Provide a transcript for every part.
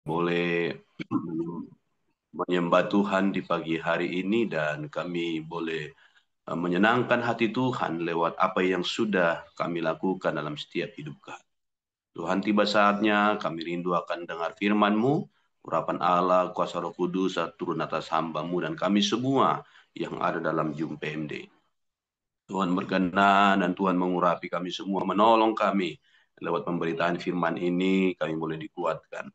boleh menyembah Tuhan di pagi hari ini dan kami boleh menyenangkan hati Tuhan lewat apa yang sudah kami lakukan dalam setiap hidup kami. Tuhan, tiba saatnya kami rindu akan dengar firman-Mu, urapan Allah, kuasa Roh Kudus turun atas hamba-Mu dan kami semua yang ada dalam Jum PMD. Tuhan berkenan dan Tuhan mengurapi kami semua, menolong kami lewat pemberitaan firman ini, kami boleh dikuatkan,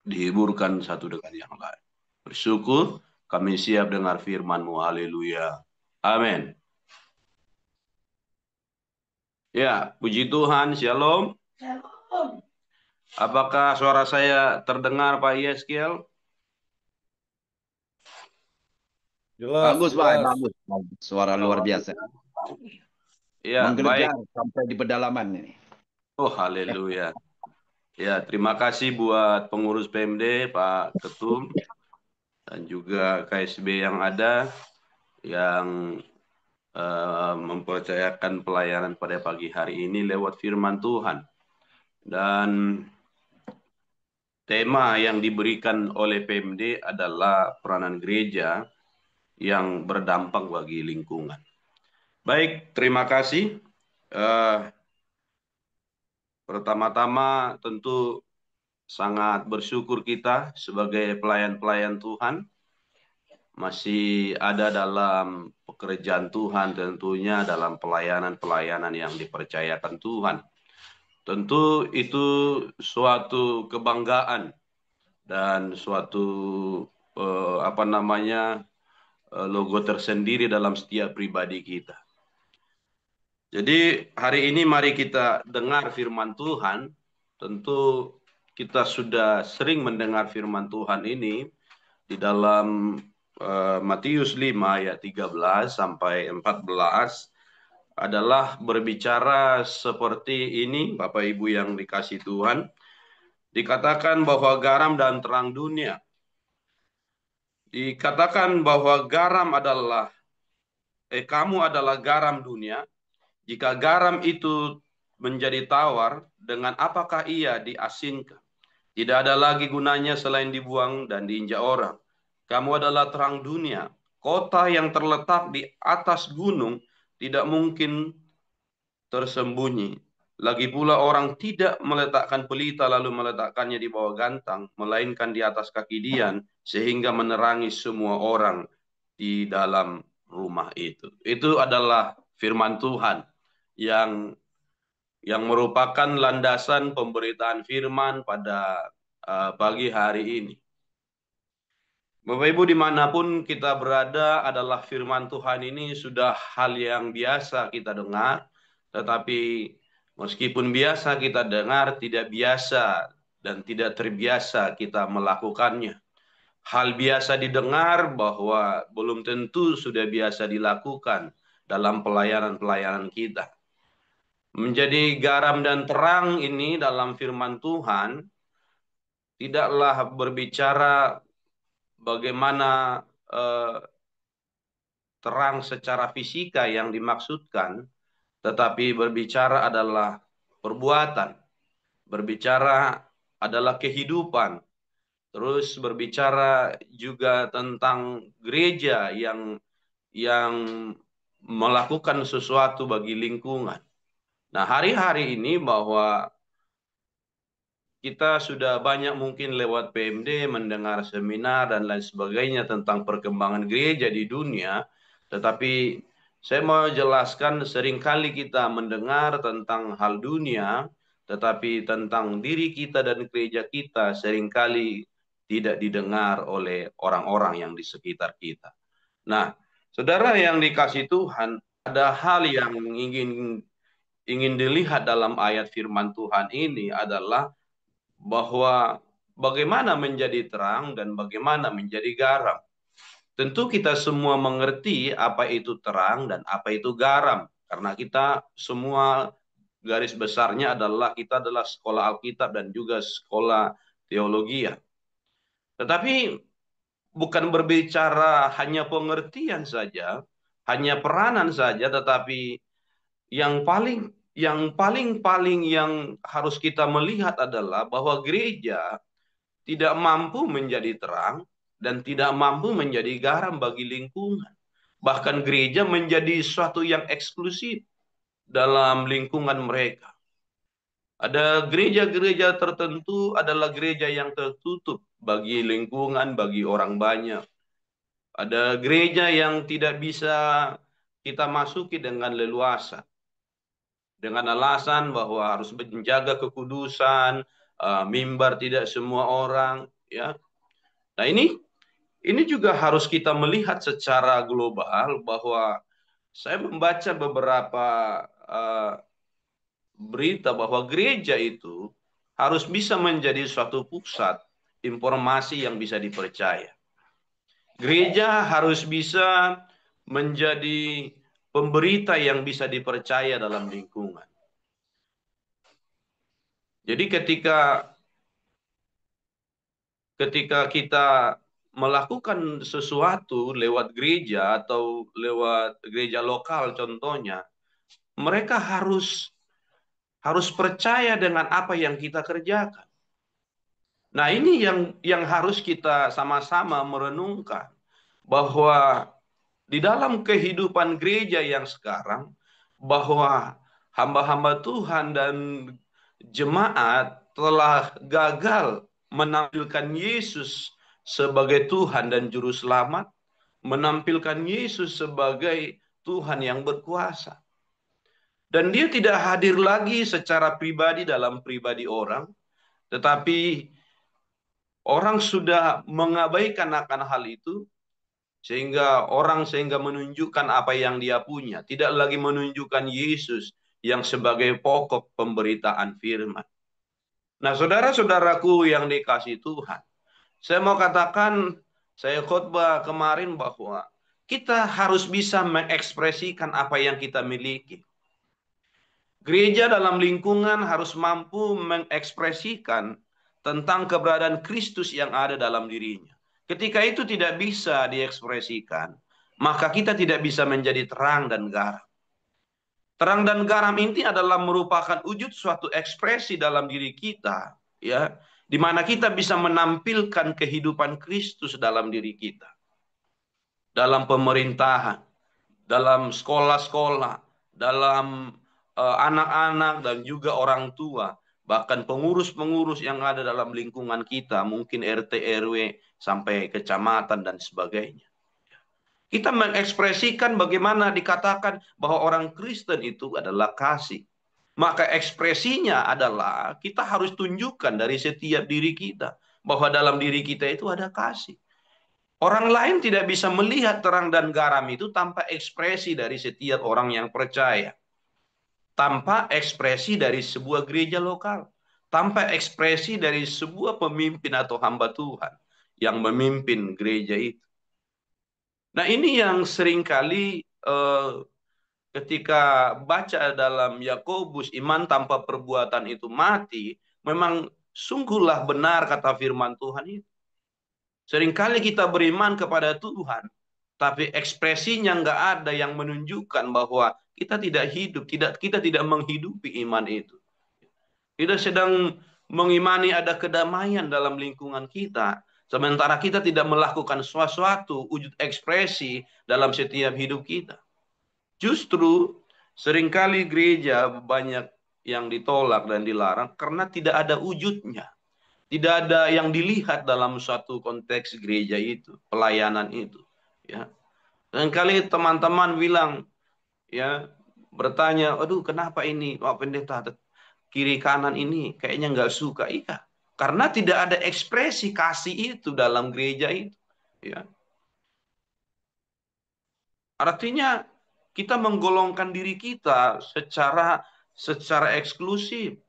dihiburkan satu dengan yang lain. Bersyukur, kami siap dengar firman-Mu. Haleluya. Amin. Ya, puji Tuhan. Shalom. Apakah suara saya terdengar, Pak Yeskiel? Jelas, Bagus, Pak. jelas. Bagus. Suara luar biasa. Ya, Menggelegar baik. sampai di pedalaman ini. Oh, haleluya. Ya, terima kasih buat pengurus PMD, Pak Ketum, dan juga KSB yang ada, yang mempercayakan pelayanan pada pagi hari ini lewat firman Tuhan. Dan tema yang diberikan oleh PMD adalah peranan gereja yang berdampak bagi lingkungan. Baik, terima kasih. Pertama-tama tentu sangat bersyukur kita sebagai pelayan-pelayan Tuhan masih ada dalam pekerjaan Tuhan, tentunya dalam pelayanan-pelayanan yang dipercayakan Tuhan. Tentu itu suatu kebanggaan dan suatu logo tersendiri dalam setiap pribadi kita. Jadi hari ini mari kita dengar firman Tuhan. Tentu kita sudah sering mendengar firman Tuhan ini di dalam Matius 5 ayat 13 sampai 14 adalah berbicara seperti ini, Bapak Ibu yang dikasih Tuhan. Dikatakan bahwa garam dan terang dunia. Dikatakan bahwa kamu adalah garam dunia. Jika garam itu menjadi tawar, dengan apakah ia diasinkan? Tidak ada lagi gunanya selain dibuang dan diinjak orang. Kamu adalah terang dunia. Kota yang terletak di atas gunung tidak mungkin tersembunyi. Lagi pula orang tidak meletakkan pelita lalu meletakkannya di bawah gantang, melainkan di atas kaki dian, sehingga menerangi semua orang di dalam rumah itu. Itu adalah firman Tuhan yang merupakan landasan pemberitaan firman pada pagi hari ini. Bapak Ibu dimanapun kita berada adalah firman Tuhan ini sudah hal yang biasa kita dengar, tetapi meskipun biasa kita dengar, tidak biasa dan tidak terbiasa kita melakukannya. Hal biasa didengar bahwa belum tentu sudah biasa dilakukan dalam pelayanan-pelayanan kita. Menjadi garam dan terang ini dalam firman Tuhan tidaklah berbicara bagaimana terang secara fisika yang dimaksudkan, tetapi berbicara adalah perbuatan, berbicara adalah kehidupan, terus berbicara juga tentang gereja yang melakukan sesuatu bagi lingkungan. Nah, hari-hari ini bahwa kita sudah banyak mungkin lewat PMD mendengar seminar dan lain sebagainya tentang perkembangan gereja di dunia, tetapi saya mau jelaskan seringkali kita mendengar tentang hal dunia, tetapi tentang diri kita dan gereja kita seringkali tidak didengar oleh orang-orang yang di sekitar kita. Nah, saudara yang dikasih Tuhan, ada hal yang ingin dilihat dalam ayat firman Tuhan ini adalah bahwa bagaimana menjadi terang dan bagaimana menjadi garam. Tentu kita semua mengerti apa itu terang dan apa itu garam. Karena kita semua garis besarnya adalah kita adalah sekolah Alkitab dan juga sekolah teologi. Tetapi bukan berbicara hanya pengertian saja, hanya peranan saja, tetapi yang paling yang harus kita melihat adalah bahwa gereja tidak mampu menjadi terang dan tidak mampu menjadi garam bagi lingkungan. Bahkan gereja menjadi suatu yang eksklusif dalam lingkungan mereka. Ada gereja-gereja tertentu adalah gereja yang tertutup bagi lingkungan, bagi orang banyak. Ada gereja yang tidak bisa kita masuki dengan leluasa. Dengan alasan bahwa harus menjaga kekudusan, mimbar tidak semua orang, ya. Nah, ini juga harus kita melihat secara global bahwa saya membaca beberapa berita bahwa gereja itu harus bisa menjadi suatu pusat informasi yang bisa dipercaya. Gereja harus bisa menjadi pemberita yang bisa dipercaya dalam lingkungan. Jadi ketika kita melakukan sesuatu lewat gereja atau lewat gereja lokal contohnya, mereka harus percaya dengan apa yang kita kerjakan. Nah, ini yang harus kita sama-sama merenungkan bahwa di dalam kehidupan gereja yang sekarang, bahwa hamba-hamba Tuhan dan jemaat telah gagal menampilkan Yesus sebagai Tuhan dan Juru Selamat, menampilkan Yesus sebagai Tuhan yang berkuasa. Dan dia tidak hadir lagi secara pribadi dalam pribadi orang, tetapi orang sudah mengabaikan akan hal itu, sehingga menunjukkan apa yang dia punya, tidak lagi menunjukkan Yesus yang sebagai pokok pemberitaan firman. Nah, saudara-saudaraku yang dikasihi Tuhan, saya mau katakan, saya khotbah kemarin bahwa kita harus bisa mengekspresikan apa yang kita miliki. Gereja dalam lingkungan harus mampu mengekspresikan tentang keberadaan Kristus yang ada dalam dirinya. Ketika itu tidak bisa diekspresikan, maka kita tidak bisa menjadi terang dan garam. Terang dan garam ini adalah merupakan wujud suatu ekspresi dalam diri kita, ya, di mana kita bisa menampilkan kehidupan Kristus dalam diri kita. Dalam pemerintahan, dalam sekolah-sekolah, dalam anak-anak dan juga orang tua, bahkan pengurus-pengurus yang ada dalam lingkungan kita, mungkin RT, RW, sampai kecamatan dan sebagainya. Kita mengekspresikan bagaimana dikatakan bahwa orang Kristen itu adalah kasih. Maka ekspresinya adalah kita harus tunjukkan dari setiap diri kita bahwa dalam diri kita itu ada kasih. Orang lain tidak bisa melihat terang dan garam itu tanpa ekspresi dari setiap orang yang percaya. Tanpa ekspresi dari sebuah gereja lokal. Tanpa ekspresi dari sebuah pemimpin atau hamba Tuhan yang memimpin gereja itu. Nah, ini yang seringkali ketika baca dalam Yakobus, iman tanpa perbuatan itu mati, memang sungguhlah benar kata firman Tuhan itu. Seringkali kita beriman kepada Tuhan, tapi ekspresinya nggak ada yang menunjukkan bahwa kita tidak hidup, kita tidak menghidupi iman itu. Kita sedang mengimani ada kedamaian dalam lingkungan kita, sementara kita tidak melakukan sesuatu wujud ekspresi dalam setiap hidup kita. Justru seringkali gereja banyak yang ditolak dan dilarang karena tidak ada wujudnya. Tidak ada yang dilihat dalam suatu konteks gereja itu, pelayanan itu. Ya. Dan kali teman-teman bilang, ya, bertanya, aduh kenapa ini Pak Pendeta kiri kanan ini kayaknya nggak suka. Iya, karena tidak ada ekspresi kasih itu dalam gereja itu. Ya. Artinya kita menggolongkan diri kita secara eksklusif.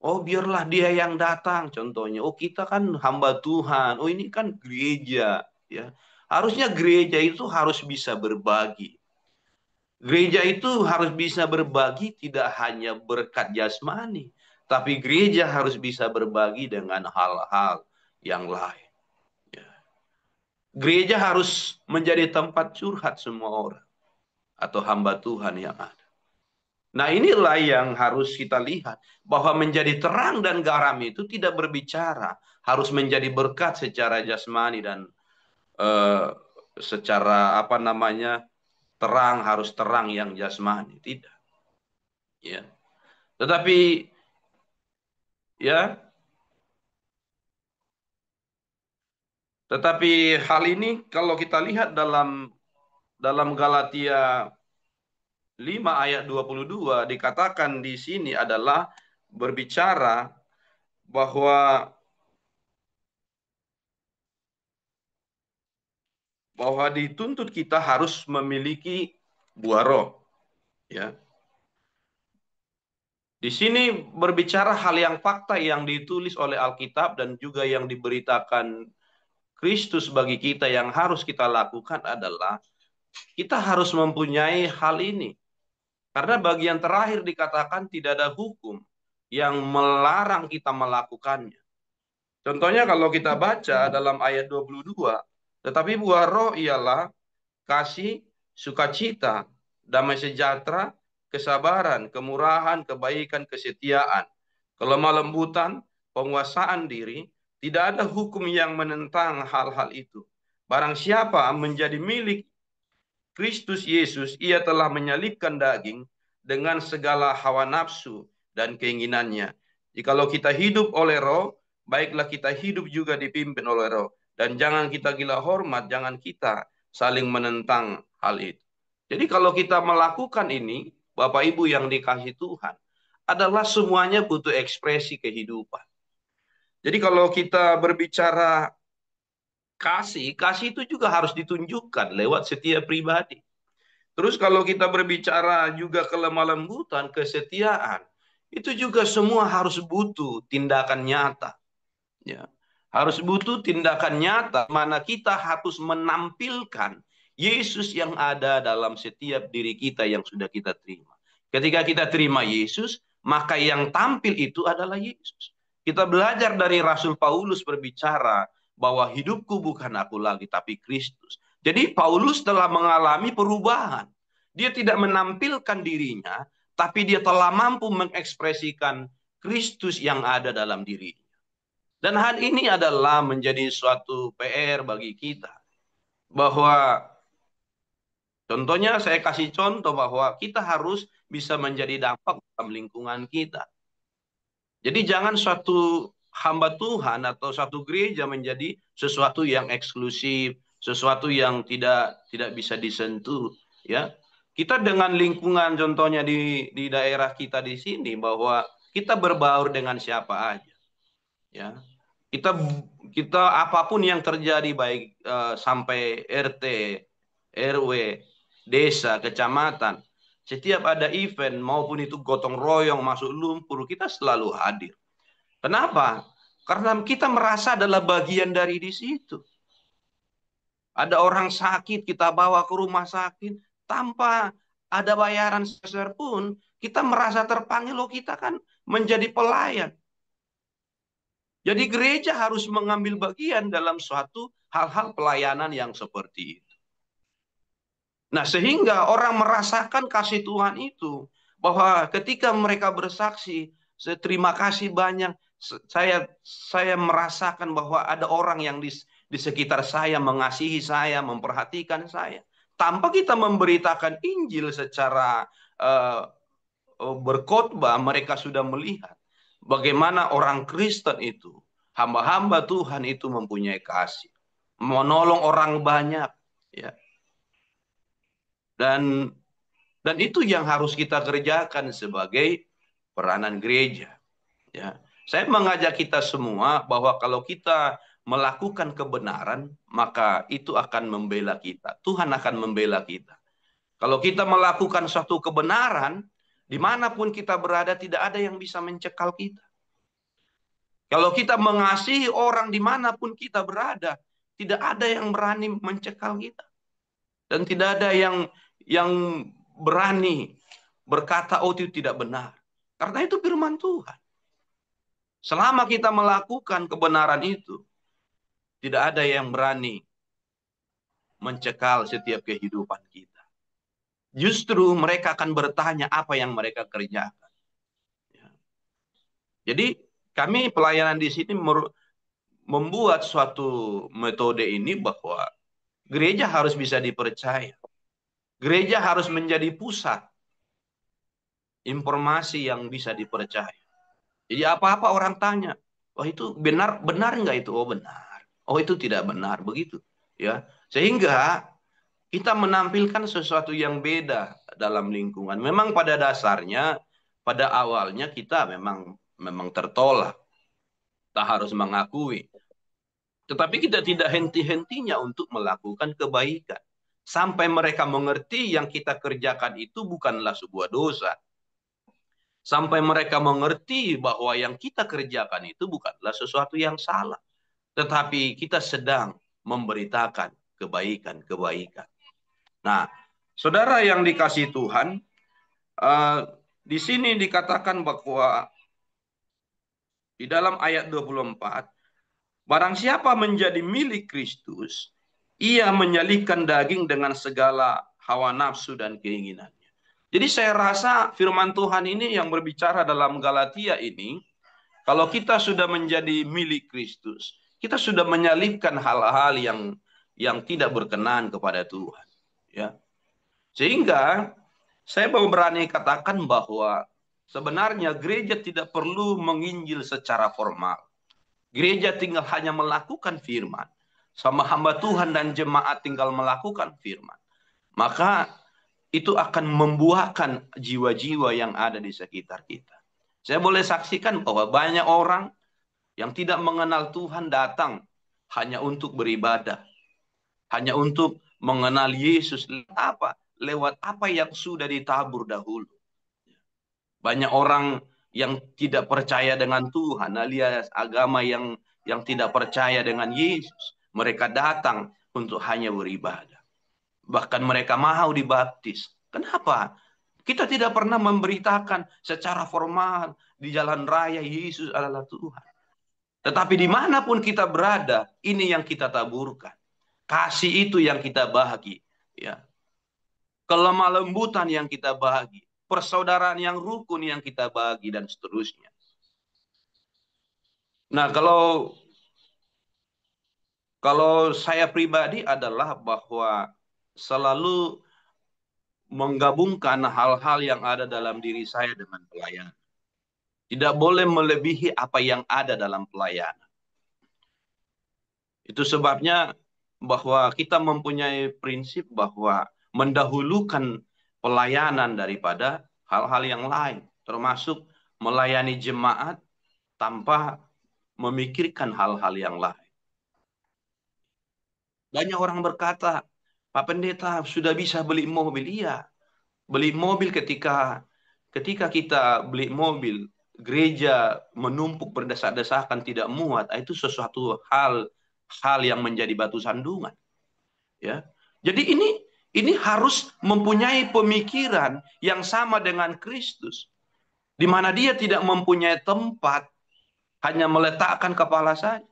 Oh, biarlah dia yang datang contohnya. Oh, kita kan hamba Tuhan. Oh, ini kan gereja, ya. Harusnya gereja itu harus bisa berbagi. Gereja itu harus bisa berbagi tidak hanya berkat jasmani, tapi gereja harus bisa berbagi dengan hal-hal yang lain. Ya. Gereja harus menjadi tempat curhat semua orang atau hamba Tuhan yang ada. Nah, inilah yang harus kita lihat, bahwa menjadi terang dan garam itu tidak berbicara harus menjadi berkat secara jasmani dan eh, secara apa namanya, terang, harus terang yang jasmani, tidak. Ya, tetapi ya, tetapi hal ini kalau kita lihat dalam Galatia 5 ayat 22 dikatakan di sini adalah berbicara bahwa dituntut kita harus memiliki buah roh, ya. Di sini berbicara hal yang fakta yang ditulis oleh Alkitab dan juga yang diberitakan Kristus bagi kita, yang harus kita lakukan adalah kita harus mempunyai hal ini. Karena bagian terakhir dikatakan tidak ada hukum yang melarang kita melakukannya. Contohnya kalau kita baca dalam ayat 22, tetapi buah roh ialah kasih, sukacita, damai sejahtera, kesabaran, kemurahan, kebaikan, kesetiaan, kelemah lembutan, penguasaan diri. Tidak ada hukum yang menentang hal-hal itu. Barang siapa menjadi milik Kristus Yesus, ia telah menyalibkan daging dengan segala hawa nafsu dan keinginannya. Jikalau kita hidup oleh roh, baiklah kita hidup juga dipimpin oleh roh. Dan jangan kita gila hormat, jangan kita saling menentang hal itu. Jadi kalau kita melakukan ini, Bapak Ibu yang dikasihi Tuhan, adalah semuanya butuh ekspresi kehidupan. Jadi kalau kita berbicara kasih, kasih itu juga harus ditunjukkan lewat setiap pribadi. Terus kalau kita berbicara juga kelemah lembutan, kesetiaan, itu juga semua harus butuh tindakan nyata. Ya. Harus butuh tindakan nyata, mana kita harus menampilkan Yesus yang ada dalam setiap diri kita yang sudah kita terima. Ketika kita terima Yesus, maka yang tampil itu adalah Yesus. Kita belajar dari Rasul Paulus berbicara bahwa hidupku bukan aku lagi, tapi Kristus. Jadi Paulus telah mengalami perubahan. Dia tidak menampilkan dirinya, tapi dia telah mampu mengekspresikan Kristus yang ada dalam dirinya. Dan hal ini adalah menjadi suatu PR bagi kita. Bahwa contohnya saya kasih contoh bahwa kita harus bisa menjadi dampak dalam lingkungan kita. Jadi jangan suatu hamba Tuhan atau satu gereja menjadi sesuatu yang eksklusif, sesuatu yang tidak bisa disentuh, ya. Kita dengan lingkungan contohnya di daerah kita di sini, bahwa kita berbaur dengan siapa aja, ya. Kita apapun yang terjadi, baik sampai RT, RW, desa, kecamatan, setiap ada event maupun itu gotong royong masuk lumpur, kita selalu hadir. Kenapa? Karena kita merasa adalah bagian dari di situ. Ada orang sakit, kita bawa ke rumah sakit tanpa ada bayaran sepeser pun, kita merasa terpanggil, loh kita kan menjadi pelayan. Jadi gereja harus mengambil bagian dalam suatu hal-hal pelayanan yang seperti itu. Nah, sehingga orang merasakan kasih Tuhan itu, bahwa ketika mereka bersaksi, terima kasih banyak, saya merasakan bahwa ada orang yang di sekitar saya mengasihi saya, memperhatikan saya. Tanpa kita memberitakan Injil secara berkhotbah, mereka sudah melihat bagaimana orang Kristen itu, hamba-hamba Tuhan itu mempunyai kasih, menolong orang banyak, ya. Dan itu yang harus kita kerjakan sebagai peranan gereja, ya. Saya mengajak kita semua bahwa kalau kita melakukan kebenaran, maka itu akan membela kita. Tuhan akan membela kita. Kalau kita melakukan suatu kebenaran, dimanapun kita berada, tidak ada yang bisa mencekal kita. Kalau kita mengasihi orang dimanapun kita berada, tidak ada yang berani mencekal kita. Dan tidak ada yang berani berkata, oh itu tidak benar. Karena itu firman Tuhan. Selama kita melakukan kebenaran itu, tidak ada yang berani mencekal setiap kehidupan kita. justru mereka akan bertanya apa yang mereka kerjakan. Ya. Jadi kami pelayanan di sini membuat suatu metode ini bahwa gereja harus bisa dipercaya. Gereja harus menjadi pusat informasi yang bisa dipercaya. Jadi apa-apa orang tanya, wah itu benar nggak itu? Oh benar. Oh itu tidak benar, begitu. Ya, sehingga kita menampilkan sesuatu yang beda dalam lingkungan. Memang pada dasarnya, pada awalnya kita memang tertolak. Kita harus mengakui. Tetapi kita tidak henti-hentinya untuk melakukan kebaikan. Sampai mereka mengerti yang kita kerjakan itu bukanlah sebuah dosa. Sampai mereka mengerti bahwa yang kita kerjakan itu bukanlah sesuatu yang salah. Tetapi kita sedang memberitakan kebaikan-kebaikan. Nah, saudara yang dikasihi Tuhan, di sini dikatakan bahwa di dalam ayat 24, barang siapa menjadi milik Kristus, ia menyalibkan daging dengan segala hawa nafsu dan keinginannya. Jadi saya rasa firman Tuhan ini yang berbicara dalam Galatia ini, kalau kita sudah menjadi milik Kristus, kita sudah menyalibkan hal-hal yang tidak berkenan kepada Tuhan. Ya. Sehingga saya mau berani katakan bahwa sebenarnya gereja tidak perlu menginjil secara formal. Gereja tinggal hanya melakukan firman. Sama hamba Tuhan dan jemaat tinggal melakukan firman. Maka itu akan membuahkan jiwa-jiwa yang ada di sekitar kita. Saya boleh saksikan bahwa banyak orang yang tidak mengenal Tuhan datang hanya untuk beribadah. Hanya untuk mengenal Yesus. Lewat apa yang sudah ditabur dahulu. Banyak orang yang tidak percaya dengan Tuhan, alias agama yang tidak percaya dengan Yesus. Mereka datang untuk hanya beribadah. Bahkan mereka mau dibaptis. Kenapa? Kita tidak pernah memberitakan secara formal di jalan raya Yesus adalah Tuhan. Tetapi dimanapun kita berada, ini yang kita taburkan. Kasih itu yang kita bagi. Ya. Kelemah lembutan yang kita bagi. Persaudaraan yang rukun yang kita bagi dan seterusnya. Nah, kalau saya pribadi adalah bahwa selalu menggabungkan hal-hal yang ada dalam diri saya dengan pelayanan. Tidak boleh melebihi apa yang ada dalam pelayanan. Itu sebabnya bahwa kita mempunyai prinsip bahwa mendahulukan pelayanan daripada hal-hal yang lain. Termasuk melayani jemaat tanpa memikirkan hal-hal yang lain. Banyak orang berkata, Pak Pendeta sudah bisa beli mobil. Iya, beli mobil ketika kita beli mobil, gereja menumpuk berdesak-desakan tidak muat, itu sesuatu hal yang menjadi batu sandungan. Ya. Jadi ini harus mempunyai pemikiran yang sama dengan Kristus, di mana dia tidak mempunyai tempat, hanya meletakkan kepala saja.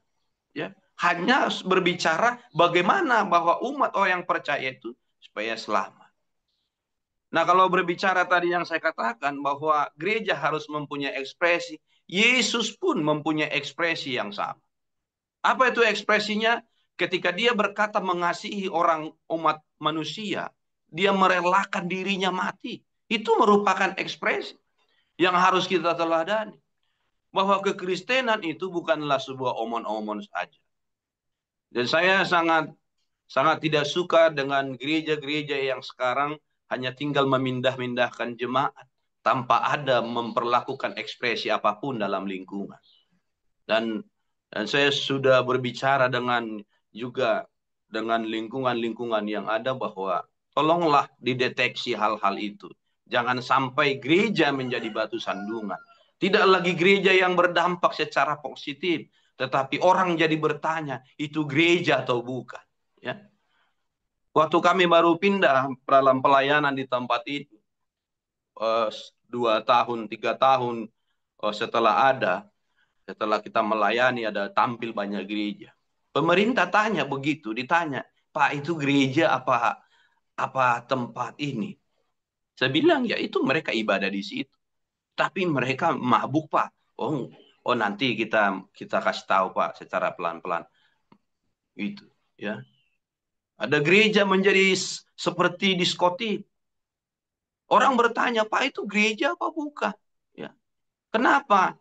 Ya. Hanya berbicara bagaimana bahwa umat orang yang percaya itu supaya selamat. Nah, kalau berbicara tadi yang saya katakan bahwa gereja harus mempunyai ekspresi, Yesus pun mempunyai ekspresi yang sama. Apa itu ekspresinya? Ketika dia berkata mengasihi umat manusia, dia merelakan dirinya mati. Itu merupakan ekspresi yang harus kita teladani. Bahwa kekristenan itu bukanlah sebuah omon-omon saja. Dan saya sangat tidak suka dengan gereja-gereja yang sekarang hanya tinggal memindah-mindahkan jemaat tanpa ada memperlakukan ekspresi apapun dalam lingkungan. Dan saya sudah berbicara juga dengan lingkungan-lingkungan yang ada bahwa tolonglah dideteksi hal-hal itu. Jangan sampai gereja menjadi batu sandungan. Tidak lagi gereja yang berdampak secara positif, tetapi orang jadi bertanya, itu gereja atau bukan? Ya. Waktu kami baru pindah dalam pelayanan di tempat itu, 2 tahun, 3 tahun setelah kita melayani ada tampil banyak gereja. Pemerintah ditanya, Pak itu gereja apa tempat ini? Saya bilang, ya itu mereka ibadah di situ. Tapi mereka mabuk, Pak. Oh nanti kita kasih tahu, Pak, secara pelan-pelan. Itu, ya. Ada gereja menjadi seperti diskotik. Orang bertanya, Pak, itu gereja apa bukan? Ya. Kenapa?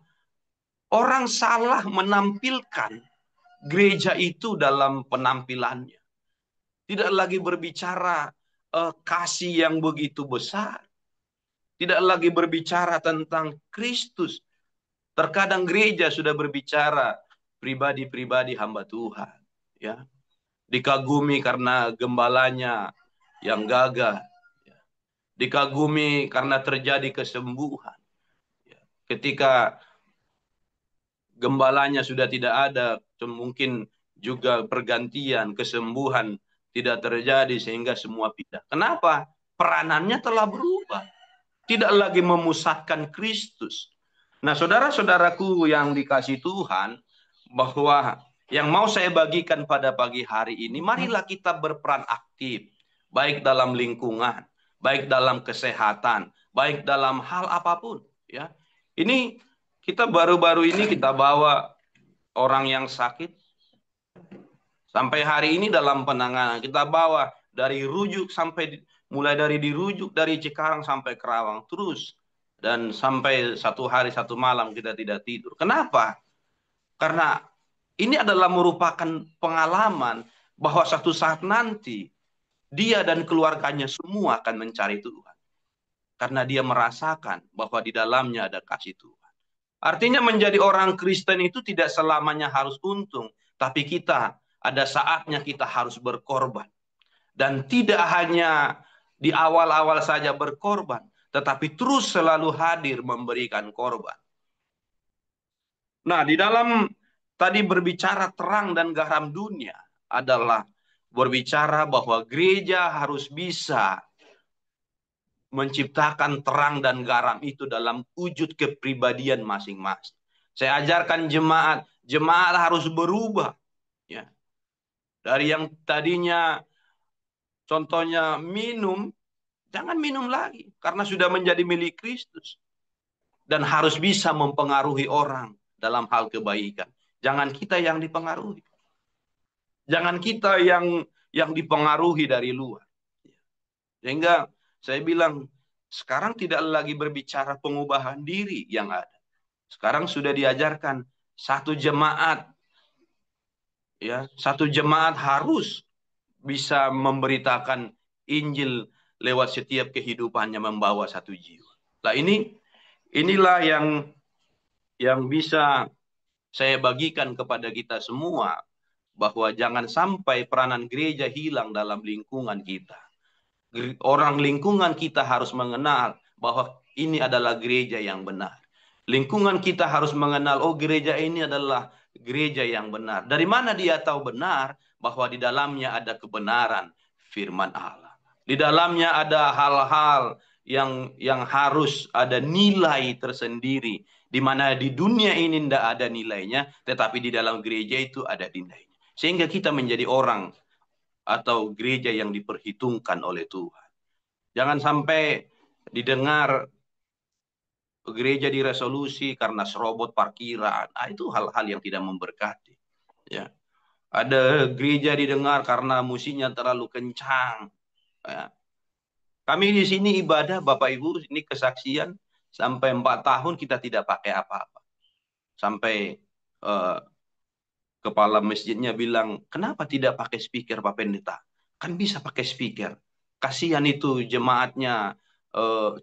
Orang salah menampilkan gereja itu dalam penampilannya. Tidak lagi berbicara kasih yang begitu besar. Tidak lagi berbicara tentang Kristus. Terkadang gereja sudah berbicara pribadi-pribadi hamba Tuhan. Ya. Dikagumi karena gembalanya yang gagah. Ya. Dikagumi karena terjadi kesembuhan. Ya. Ketika gembalanya sudah tidak ada, mungkin juga pergantian, kesembuhan tidak terjadi sehingga semua pindah. Kenapa? Peranannya telah berubah. Tidak lagi memusatkan Kristus. Nah, saudara-saudaraku yang dikasih Tuhan, bahwa yang mau saya bagikan pada pagi hari ini, marilah kita berperan aktif, baik dalam lingkungan, baik dalam kesehatan, baik dalam hal apapun. Ya, ini kita baru-baru ini kita bawa orang yang sakit, sampai hari ini dalam penanganan. Kita bawa dari rujuk mulai dari dirujuk dari Cikarang sampai Kerawang terus. Dan sampai satu hari satu malam kita tidak tidur. Kenapa? Karena ini adalah merupakan pengalaman bahwa satu saat nanti dia dan keluarganya semua akan mencari Tuhan. Karena dia merasakan bahwa di dalamnya ada kasih Tuhan. Artinya menjadi orang Kristen itu tidak selamanya harus untung. Tapi kita ada saatnya kita harus berkorban. Dan tidak hanya di awal-awal saja berkorban, tetapi terus selalu hadir memberikan korban. Nah, di dalam tadi berbicara terang dan garam dunia adalah berbicara bahwa gereja harus bisa menciptakan terang dan garam itu dalam wujud kepribadian masing-masing. Saya ajarkan jemaat harus berubah. Ya. Dari yang tadinya contohnya minum, jangan minum lagi karena sudah menjadi milik Kristus dan harus bisa mempengaruhi orang dalam hal kebaikan. Jangan kita yang dipengaruhi. Jangan kita yang dipengaruhi dari luar. Sehingga saya bilang sekarang tidak lagi berbicara pengubahan diri yang ada. Sekarang sudah diajarkan satu jemaat harus bisa memberitakan Injil lewat setiap kehidupannya membawa satu jiwa. Nah, inilah yang bisa saya bagikan kepada kita semua, bahwa jangan sampai peranan gereja hilang dalam lingkungan kita. Orang lingkungan kita harus mengenal bahwa ini adalah gereja yang benar. Lingkungan kita harus mengenal, oh gereja ini adalah gereja yang benar. Dari mana dia tahu benar? Bahwa di dalamnya ada kebenaran firman Allah. Di dalamnya ada hal-hal yang harus ada nilai tersendiri. Di mana di dunia ini tidak ada nilainya, tetapi di dalam gereja itu ada nilainya. Sehingga kita menjadi orang atau gereja yang diperhitungkan oleh Tuhan. Jangan sampai didengar gereja diresolusi karena serobot parkiran. Itu hal-hal yang tidak memberkati. Ya. Ada gereja didengar karena musiknya terlalu kencang. Ya. Kami di sini ibadah, Bapak Ibu, ini kesaksian, sampai 4 tahun kita tidak pakai apa-apa. Sampai kepala masjidnya bilang, kenapa tidak pakai speaker Pak Pendeta? Kan bisa pakai speaker. Kasihan itu jemaatnya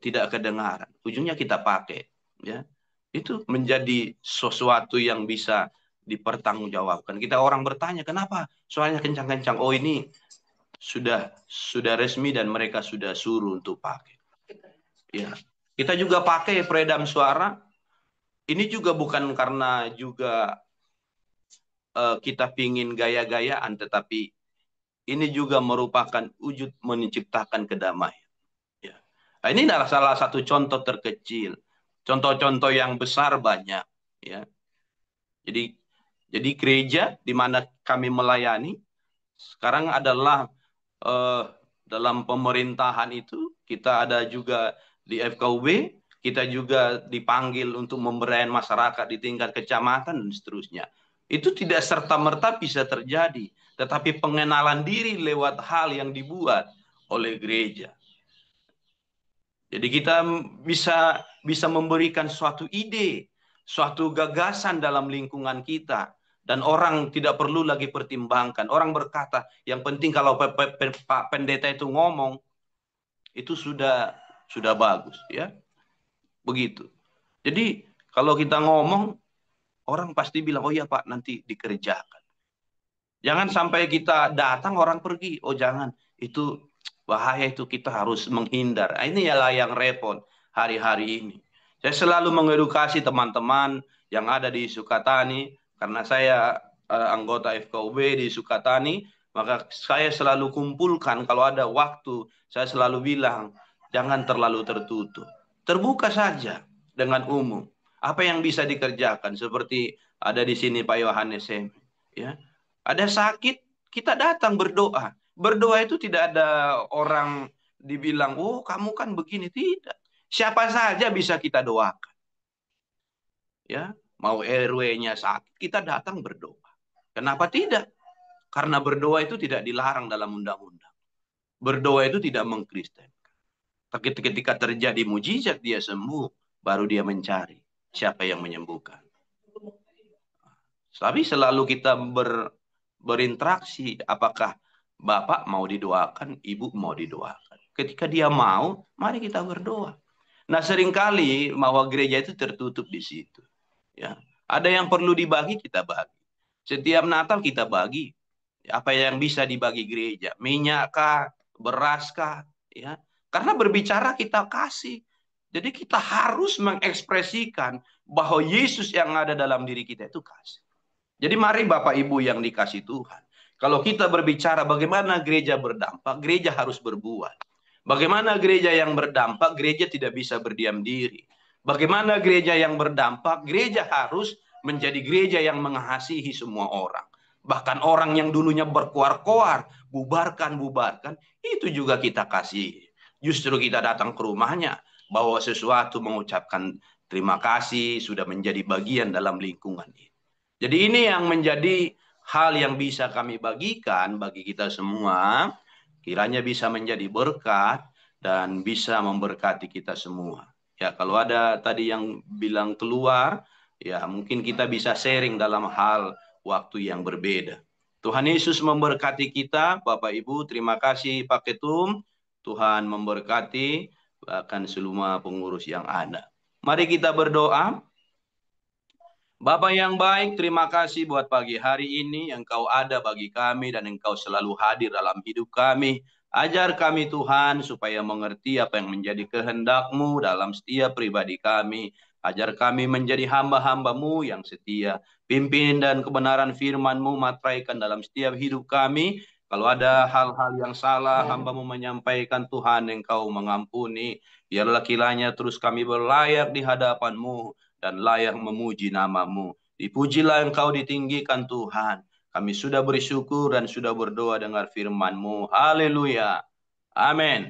tidak kedengaran. Ujungnya kita pakai. Ya. Itu menjadi sesuatu yang bisa dipertanggungjawabkan. Kita orang bertanya, kenapa suaranya kencang-kencang? Oh, ini sudah resmi dan mereka sudah suruh untuk pakai. Ya. Kita juga pakai peredam suara. Ini juga bukan karena juga kita pingin gaya-gayaan, tetapi ini juga merupakan wujud menciptakan kedamaian. Ya. Nah, ini adalah salah satu contoh terkecil. Contoh-contoh yang besar banyak. Ya. Jadi gereja di mana kami melayani sekarang adalah dalam pemerintahan itu kita ada juga di FKUB, kita juga dipanggil untuk pemberdayaan masyarakat di tingkat kecamatan dan seterusnya. Itu tidak serta-merta bisa terjadi, tetapi pengenalan diri lewat hal yang dibuat oleh gereja. Jadi kita bisa memberikan suatu ide, suatu gagasan dalam lingkungan kita, dan orang tidak perlu lagi pertimbangkan. Orang berkata, yang penting kalau Pak Pendeta itu ngomong, itu sudah bagus, ya. Begitu. Jadi kalau kita ngomong, orang pasti bilang, oh iya Pak, nanti dikerjakan. Jangan sampai kita datang orang pergi, oh jangan, itu bahaya, itu kita harus menghindar. Ini ialah yang repot hari-hari ini. Saya selalu mengedukasi teman-teman yang ada di Sukatani, karena saya anggota FKUB di Sukatani, maka saya selalu kumpulkan kalau ada waktu, saya selalu bilang, jangan terlalu tertutup. Terbuka saja dengan umum. Apa yang bisa dikerjakan, seperti ada di sini Pak Yohanes, ya. Ada sakit, kita datang berdoa. Berdoa itu tidak ada orang dibilang, oh kamu kan begini. Tidak. Siapa saja bisa kita doakan. Ya, mau RW-nya sakit, kita datang berdoa. Kenapa tidak? Karena berdoa itu tidak dilarang dalam undang-undang. Berdoa itu tidak mengkristenkan. Ketika terjadi mujizat dia sembuh, baru dia mencari siapa yang menyembuhkan. Tapi selalu kita berinteraksi, apakah Bapak mau didoakan, Ibu mau didoakan. Ketika dia mau, mari kita berdoa. Nah, seringkali bahwa gereja itu tertutup di situ. Ya, ada yang perlu dibagi, kita bagi. Setiap Natal kita bagi. Apa yang bisa dibagi gereja? Minyak kah, beras kah, ya. Karena berbicara kita kasih. Jadi kita harus mengekspresikan bahwa Yesus yang ada dalam diri kita itu kasih. Jadi mari Bapak Ibu yang dikasih Tuhan. Kalau kita berbicara bagaimana gereja berdampak, gereja harus berbuat. Bagaimana gereja yang berdampak, gereja tidak bisa berdiam diri. Bagaimana gereja yang berdampak, gereja harus menjadi gereja yang mengasihi semua orang. Bahkan orang yang dulunya berkoar-koar, bubarkan, itu juga kita kasih. Justru kita datang ke rumahnya, bawa sesuatu, mengucapkan terima kasih, sudah menjadi bagian dalam lingkungan ini. Jadi ini yang menjadi hal yang bisa kami bagikan bagi kita semua, kiranya bisa menjadi berkat dan bisa memberkati kita semua. Ya, kalau ada tadi yang bilang keluar, ya mungkin kita bisa sharing dalam hal waktu yang berbeda. Tuhan Yesus memberkati kita, Bapak Ibu. Terima kasih Pak Ketum. Tuhan memberkati bahkan semua pengurus yang ada. Mari kita berdoa. Bapa yang baik, terima kasih buat pagi hari ini. Engkau ada bagi kami dan Engkau selalu hadir dalam hidup kami. Ajar kami Tuhan supaya mengerti apa yang menjadi kehendak-Mu dalam setiap pribadi kami. Ajar kami menjadi hamba-hamba-Mu yang setia. Pimpin dan kebenaran firman-Mu matraikan dalam setiap hidup kami. Kalau ada hal-hal yang salah, hamba-Mu menyampaikan, Tuhan Engkau mengampuni. Biarlah kiranya terus kami berlayak di hadapan-Mu dan layak memuji nama-Mu. Dipujilah Engkau, ditinggikan Tuhan. Kami sudah bersyukur dan sudah berdoa dengar firman-Mu. Haleluya. Amin.